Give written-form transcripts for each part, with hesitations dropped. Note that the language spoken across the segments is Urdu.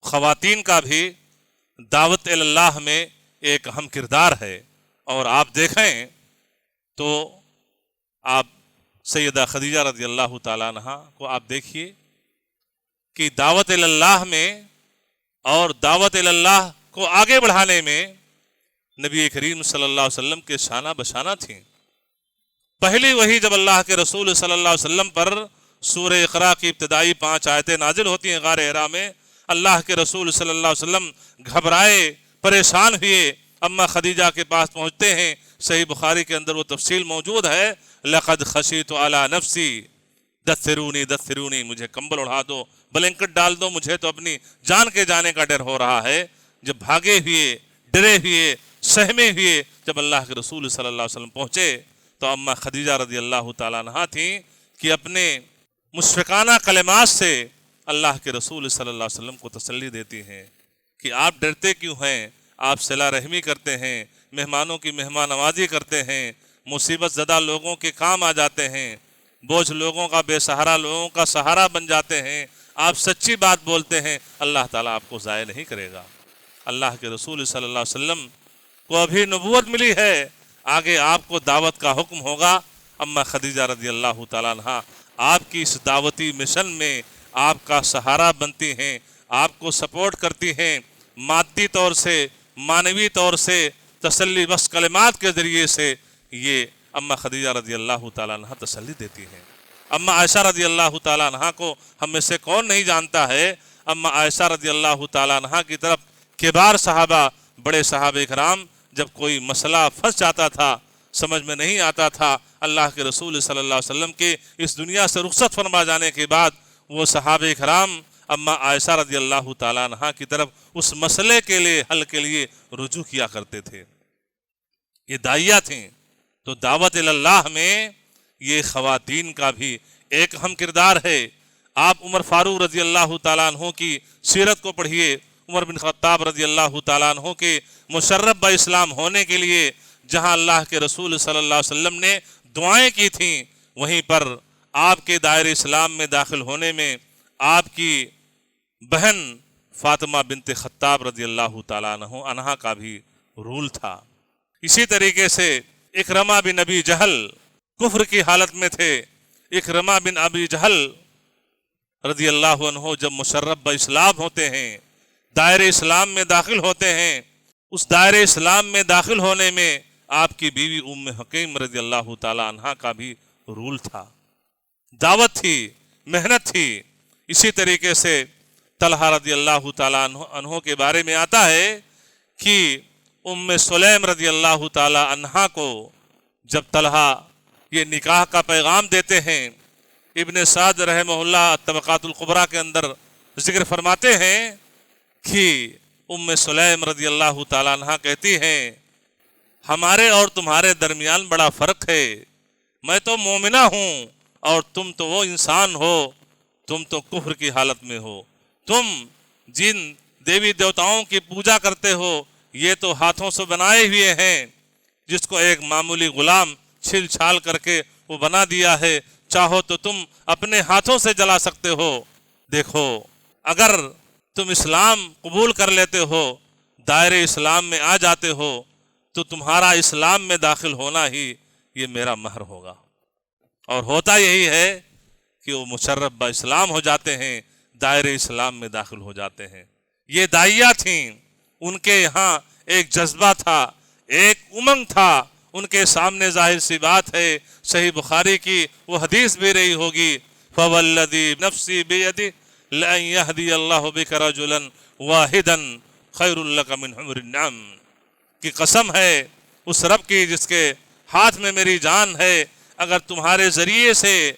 خواتین کا بھی دعوت اللہ میں ایک اہم کردار ہے۔ اور آپ دیکھیں تو آپ سیدہ خدیجہ رضی اللہ تعالیٰ عنہا کو آپ دیکھیے کہ دعوت اللہ میں اور دعوت اللہ کو آگے بڑھانے میں نبی کریم صلی اللہ علیہ وسلم کے شانہ بشانہ تھیں۔ پہلی وہی جب اللہ کے رسول صلی اللہ علیہ وسلم پر سورہ اقرا کی ابتدائی 5 آیتیں نازل ہوتی ہیں غار حرا میں، اللہ کے رسول صلی اللہ علیہ وسلم گھبرائے، پریشان ہوئے، اما خدیجہ کے پاس پہنچتے ہیں۔ صحیح بخاری کے اندر وہ تفصیل موجود ہے، لقد خشیت علی نفسی دثرونی دثرونی، مجھے کمبل اڑا دو، بلینکٹ ڈال دو، مجھے تو اپنی جان کے جانے کا ڈر ہو رہا ہے۔ جب بھاگے ہوئے، ڈرے ہوئے، سہمے ہوئے جب اللہ کے رسول صلی اللہ علیہ وسلم پہنچے تو اما خدیجہ رضی اللہ تعالیٰ عنہا تھیں کہ اپنے مشفقانہ کلمات سے اللہ کے رسول صلی اللہ علیہ وسلم کو تسلی دیتی ہیں کہ آپ ڈرتے کیوں ہیں، آپ صلہ رحمی کرتے ہیں، مہمانوں کی مہمان نوازی کرتے ہیں، مصیبت زدہ لوگوں کے کام آ جاتے ہیں، بوجھ لوگوں کا، بے سہارا لوگوں کا سہارا بن جاتے ہیں، آپ سچی بات بولتے ہیں، اللہ تعالیٰ آپ کو ضائع نہیں کرے گا۔ اللہ کے رسول صلی اللہ علیہ وسلم کو ابھی نبوت ملی ہے، آگے آپ کو دعوت کا حکم ہوگا۔ اما خدیجہ رضی اللہ تعالیٰ عنہا آپ کی اس دعوتی مشن میں آپ کا سہارا بنتی ہیں، آپ کو سپورٹ کرتی ہیں، مادی طور سے، معنوی طور سے، تسلی بخش کلمات کے ذریعے سے یہ اما خدیجہ رضی اللہ تعالیٰ عنہ تسلی دیتی ہیں۔ اما عائشہ رضی اللہ تعالیٰ عنہ کو ہم میں سے کون نہیں جانتا ہے، اما عائشہ رضی اللہ تعالیٰ عنہ کی طرف کبار صحابہ، بڑے صحابہ کرام جب کوئی مسئلہ پھنس جاتا تھا، سمجھ میں نہیں آتا تھا، اللہ کے رسول صلی اللہ علیہ وسلم کے اس دنیا سے رخصت فرما جانے کے بعد وہ صحابہ کرام اما عائشہ رضی اللہ تعالیٰ عنہ کی طرف اس مسئلے کے لیے، حل کے لیے رجوع کیا کرتے تھے۔ یہ داعیہ تھیں، تو دعوت اللہ میں یہ خواتین کا بھی ایک اہم کردار ہے۔ آپ عمر فاروق رضی اللہ تعالیٰ عنہ کی سیرت کو پڑھیے، عمر بن خطاب رضی اللہ تعالیٰ عنہ کے مشرف با اسلام ہونے کے لیے جہاں اللہ کے رسول صلی اللہ علیہ وسلم نے دعائیں کی تھیں، وہیں پر آپ کے دائرہ اسلام میں داخل ہونے میں آپ کی بہن فاطمہ بنت خطاب رضی اللہ تعالیٰ عنہ کا بھی رول تھا۔ اسی طریقے سے اکرمہ بن ابی جہل کفر کی حالت میں تھے۔ اکرمہ بن ابی جہل رضی اللہ عنہ جب مشرف با اسلام ہوتے ہیں، دائرہ اسلام میں داخل ہوتے ہیں، اس دائرہ اسلام میں داخل ہونے میں آپ کی بیوی ام حکیم رضی اللہ تعالیٰ عنہ کا بھی رول تھا، دعوت تھی، محنت تھی۔ اسی طریقے سے طلحہ رضی اللہ تعالیٰ عنہ کے بارے میں آتا ہے کہ ام سلیم رضی اللہ تعالیٰ عنہ کو جب طلحہ یہ نکاح کا پیغام دیتے ہیں، ابن سعد رحمہ اللہ طبقات القبریٰ کے اندر ذکر فرماتے ہیں کہ ام سلیم رضی اللہ تعالیٰ عنہ کہتی ہیں ہمارے اور تمہارے درمیان بڑا فرق ہے، میں تو مومنہ ہوں اور تم تو وہ انسان ہو، تم تو کفر کی حالت میں ہو، تم جن دیوی دیوتاؤں کی پوجا کرتے ہو یہ تو ہاتھوں سے بنائے ہوئے ہیں، جس کو ایک معمولی غلام چھل چھال کر کے وہ بنا دیا ہے، چاہو تو تم اپنے ہاتھوں سے جلا سکتے ہو۔ دیکھو اگر تم اسلام قبول کر لیتے ہو، دائرہ اسلام میں آ جاتے ہو، تو تمہارا اسلام میں داخل ہونا ہی یہ میرا مہر ہوگا۔ اور ہوتا یہی ہے کہ وہ مشرف با اسلام ہو جاتے ہیں، دائرہ اسلام میں داخل ہو جاتے ہیں۔ یہ داعیہ تھیں، ان کے یہاں ایک جذبہ تھا، ایک امنگ تھا، ان کے سامنے ظاہر سی بات ہے، صحیح بخاری کی وہ حدیث بھی رہی ہوگی، فوالذی نفسی بیدہ لئن یہدی اللہ بک رجلا واحدا خیر لک من حمر النعم، کی قسم ہے اس رب کی جس کے ہاتھ میں میری جان ہے، اگر تمہارے ذریعے سے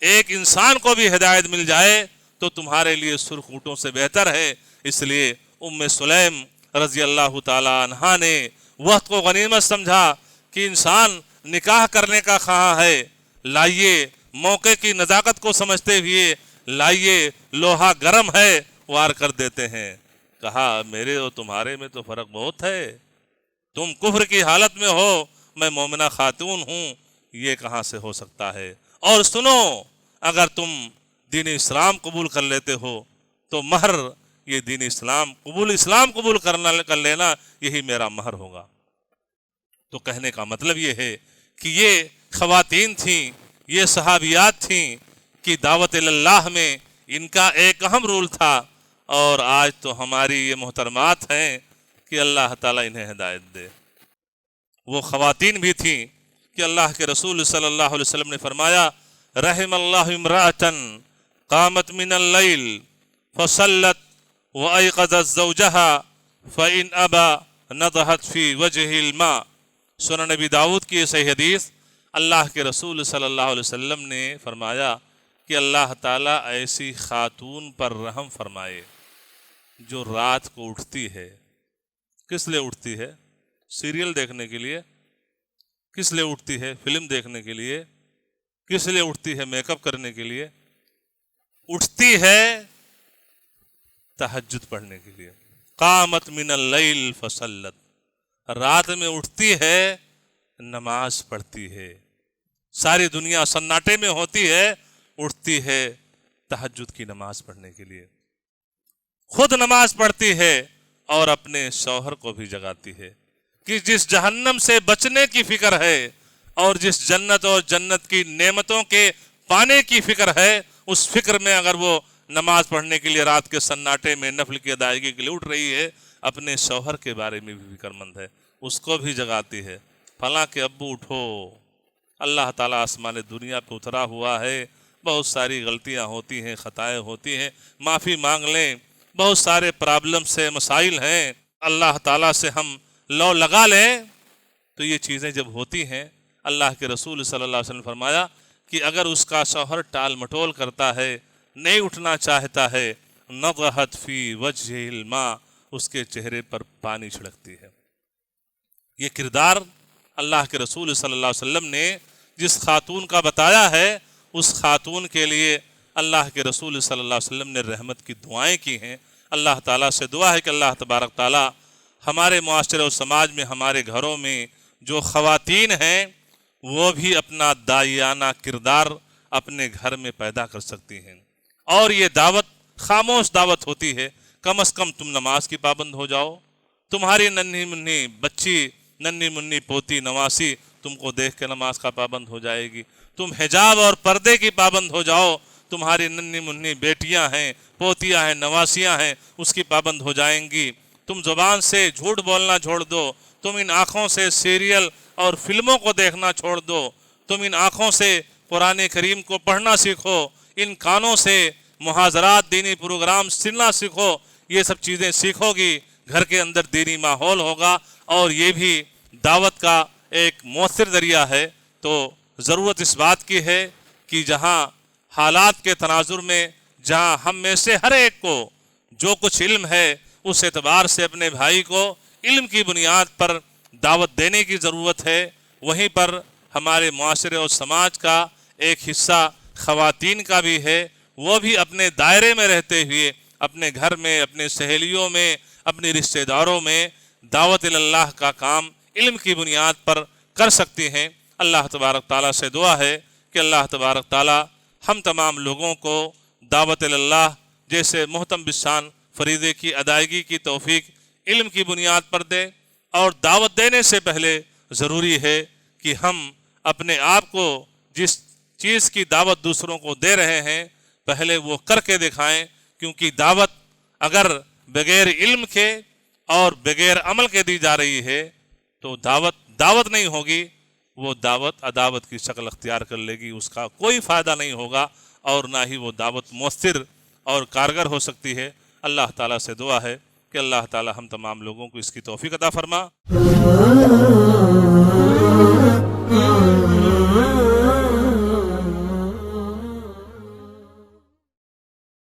ایک انسان کو بھی ہدایت مل جائے تو تمہارے لیے سرخ اونٹوں سے بہتر ہے۔ اس لیے ام سلیم رضی اللہ تعالی عنہا نے وقت کو غنیمت سمجھا کہ انسان نکاح کرنے کا خواہاں ہے، لائیے موقع کی نزاکت کو سمجھتے ہوئے لائیے، لوہا گرم ہے، وار کر دیتے ہیں۔ کہا میرے اور تمہارے میں تو فرق بہت ہے، تم کفر کی حالت میں ہو، میں مومنہ خاتون ہوں، یہ کہاں سے ہو سکتا ہے؟ اور سنو، اگر تم دین اسلام قبول کر لیتے ہو تو مہر یہ دین اسلام قبول کر لینا، یہی میرا مہر ہوگا۔ تو کہنے کا مطلب یہ ہے کہ یہ خواتین تھیں، یہ صحابیات تھیں کہ دعوت اللہ میں ان کا ایک اہم رول تھا، اور آج تو ہماری یہ محترمات ہیں کہ اللہ تعالیٰ انہیں ہدایت دے۔ وہ خواتین بھی تھیں کہ اللہ کے رسول صلی اللہ علیہ وسلم نے فرمایا، رحم اللہ امرأۃ قامت من اللیل فصلت وایقظت زوجها فإن ابى نضحت فی وجهه الماء۔ سنن نبی داؤد کی یہ صحیح حدیث، اللہ کے رسول صلی اللہ علیہ وسلم نے فرمایا کہ اللہ تعالیٰ ایسی خاتون پر رحم فرمائے جو رات کو اٹھتی ہے۔ کس لیے اٹھتی ہے؟ سیریل دیکھنے کے لیے؟ کس لیے اٹھتی ہے؟ فلم دیکھنے کے لیے؟ کس لیے اٹھتی ہے؟ میک اپ کرنے کے لیے؟ اٹھتی ہے تہجد پڑھنے کے لیے۔ قامت من اللیل فصلت، رات میں اٹھتی ہے، نماز پڑھتی ہے۔ ساری دنیا سناٹے میں ہوتی ہے، اٹھتی ہے تہجد کی نماز پڑھنے کے لیے، خود نماز پڑھتی ہے اور اپنے شوہر کو بھی جگاتی ہے کہ جس جہنم سے بچنے کی فکر ہے اور جس جنت اور جنت کی نعمتوں کے پانے کی فکر ہے، اس فکر میں اگر وہ نماز پڑھنے کے لیے رات کے سناٹے میں نفل کی ادائیگی کے لیے اٹھ رہی ہے، اپنے شوہر کے بارے میں بھی فکر مند ہے، اس کو بھی جگاتی ہے، فلاں کے ابو اٹھو، اللہ تعالیٰ آسمان دنیا پہ اترا ہوا ہے، بہت ساری غلطیاں ہوتی ہیں، خطائیں ہوتی ہیں، معافی مانگ لیں، بہت سارے پرابلم سے مسائل ہیں، اللہ تعالیٰ سے ہم لو لگا لیں۔ تو یہ چیزیں جب ہوتی ہیں، اللہ کے رسول صلی اللہ علیہ وسلم نے فرمایا کہ اگر اس کا شوہر ٹال مٹول کرتا ہے، نہیں اٹھنا چاہتا ہے، نضحت فی وجہ الماء، اس کے چہرے پر پانی چھڑکتی ہے۔ یہ کردار اللہ کے رسول صلی اللہ علیہ وسلم نے جس خاتون کا بتایا ہے، اس خاتون کے لیے اللہ کے رسول صلی اللہ علیہ وسلم نے رحمت کی دعائیں کی ہیں۔ اللہ تعالیٰ سے دعا ہے کہ اللہ تبارک تعالیٰ ہمارے معاشرے اور سماج میں، ہمارے گھروں میں جو خواتین ہیں، وہ بھی اپنا داعیانہ کردار اپنے گھر میں پیدا کر سکتی ہیں، اور یہ دعوت خاموش دعوت ہوتی ہے۔ کم از کم تم نماز کی پابند ہو جاؤ، تمہاری ننھی منھی بچی، ننھی منھی پوتی نواسی تم کو دیکھ کے نماز کا پابند ہو جائے گی، تم حجاب اور پردے کی پابند ہو جاؤ، تمہاری ننھی منھی بیٹیاں ہیں، پوتیاں ہیں، نواسیاں ہیں، اس کی پابند ہو جائیں گی۔ تم زبان سے جھوٹ بولنا چھوڑ دو، تم ان آنکھوں سے سیریل اور فلموں کو دیکھنا چھوڑ دو، تم ان آنکھوں سے قرآن کریم کو پڑھنا سیکھو، ان کانوں سے محاضرات دینی پروگرام سننا سیکھو۔ یہ سب چیزیں سیکھو گی، گھر کے اندر دینی ماحول ہوگا، اور یہ بھی دعوت کا ایک مؤثر ذریعہ ہے۔ تو ضرورت اس بات کی ہے کہ جہاں حالات کے تناظر میں، جہاں ہم میں سے ہر ایک کو جو کچھ علم ہے، اس اعتبار سے اپنے بھائی کو علم کی بنیاد پر دعوت دینے کی ضرورت ہے۔ وہیں پر ہمارے معاشرے اور سماج کا ایک حصہ خواتین کا بھی ہے، وہ بھی اپنے دائرے میں رہتے ہوئے اپنے گھر میں، اپنے سہیلیوں میں، اپنے رشتہ داروں میں دعوت اللہ کا کام علم کی بنیاد پر کر سکتی ہیں۔ اللہ تبارک تعالیٰ سے دعا ہے کہ اللہ تبارک تعالیٰ ہم تمام لوگوں کو دعوت اللہ جیسے محتم بشان فریضے کی ادائیگی کی توفیق علم کی بنیاد پر دے، اور دعوت دینے سے پہلے ضروری ہے کہ ہم اپنے آپ کو جس چیز کی دعوت دوسروں کو دے رہے ہیں، پہلے وہ کر کے دکھائیں، کیونکہ دعوت اگر بغیر علم کے اور بغیر عمل کے دی جا رہی ہے تو دعوت نہیں ہوگی، وہ دعوت عداوت کی شکل اختیار کر لے گی، اس کا کوئی فائدہ نہیں ہوگا، اور نہ ہی وہ دعوت مؤثر اور کارگر ہو سکتی ہے۔ اللہ تعالیٰ سے دعا ہے کہ اللہ تعالیٰ ہم تمام لوگوں کو اس کی توفیق عطا فرما۔